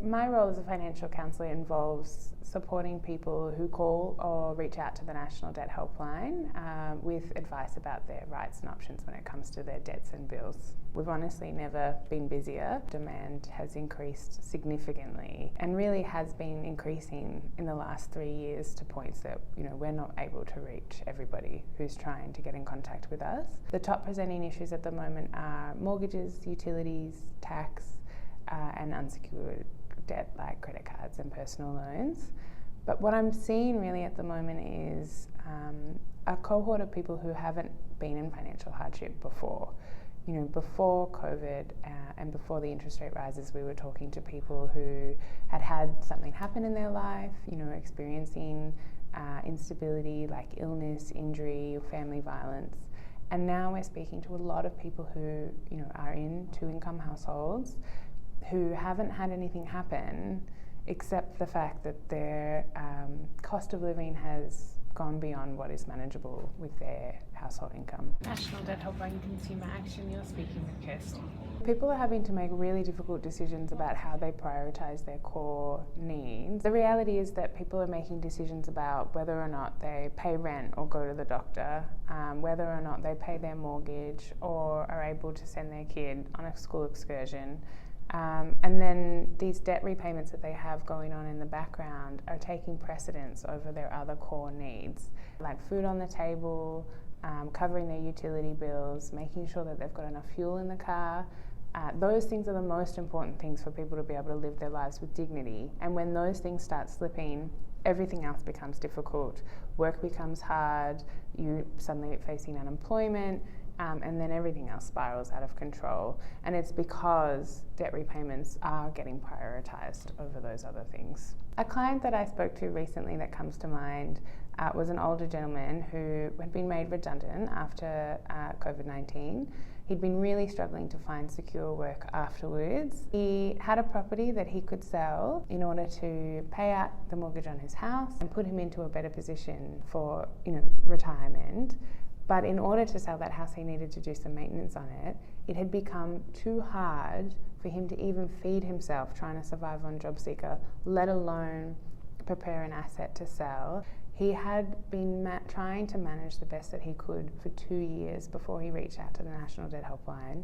My role as a financial counsellor involves supporting people who call or reach out to the National Debt Helpline with advice about their rights and options when it comes to their debts and bills. We've honestly never been busier. Demand has increased significantly and really has been increasing in the last 3 years to points that we're not able to reach everybody who's trying to get in contact with us. The top presenting issues at the moment are mortgages, utilities, tax, and unsecured debt like credit cards and personal loans. But what I'm seeing really at the moment is a cohort of people who haven't been in financial hardship before. Before COVID and before the interest rate rises, we were talking to people who had something happen in their life, experiencing instability like illness, injury, or family violence. And now we're speaking to a lot of people who, are in two-income households who haven't had anything happen except the fact that their cost of living has gone beyond what is manageable with their household income. National Debt Helpline Consumer Action, you're speaking with Kirsty. People are having to make really difficult decisions about how they prioritise their core needs. The reality is that people are making decisions about whether or not they pay rent or go to the doctor, whether or not they pay their mortgage or are able to send their kid on a school excursion. And then these debt repayments that they have going on in the background are taking precedence over their other core needs, like food on the table, covering their utility bills, making sure that they've got enough fuel in the car. Those things are the most important things for people to be able to live their lives with dignity. And when those things start slipping, everything else becomes difficult. Work becomes hard, you suddenly facing unemployment, and then everything else spirals out of control. And it's because debt repayments are getting prioritised over those other things. A client that I spoke to recently that comes to mind was an older gentleman who had been made redundant after COVID-19. He'd been really struggling to find secure work afterwards. He had a property that he could sell in order to pay out the mortgage on his house and put him into a better position for retirement. But in order to sell that house, he needed to do some maintenance on it. It had become too hard for him to even feed himself trying to survive on JobSeeker, let alone prepare an asset to sell. He had been trying to manage the best that he could for 2 years before he reached out to the National Debt Helpline.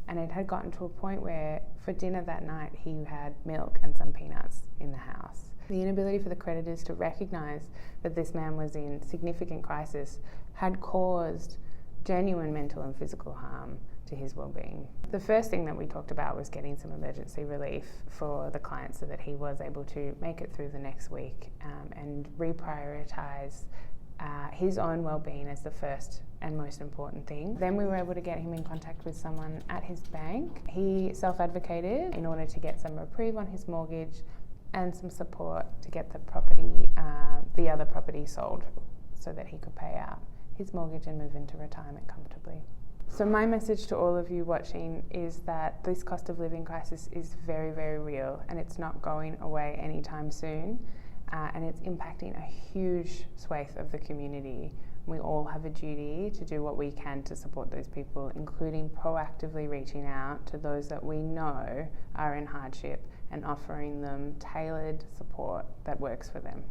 And it had gotten to a point where for dinner that night, he had milk and some peanuts in the house. The inability for the creditors to recognise that this man was in significant crisis had caused genuine mental and physical harm to his well-being. The first thing that we talked about was getting some emergency relief for the client so that he was able to make it through the next week and reprioritise his own well-being as the first and most important thing. Then we were able to get him in contact with someone at his bank. He self-advocated in order to get some reprieve on his mortgage and some support to get the other property sold so that he could pay out his mortgage and move into retirement comfortably. So my message to all of you watching is that this cost of living crisis is very, very real and it's not going away anytime soon, and it's impacting a huge swathe of the community. We all have a duty to do what we can to support those people, including proactively reaching out to those that we know are in hardship and offering them tailored support that works for them.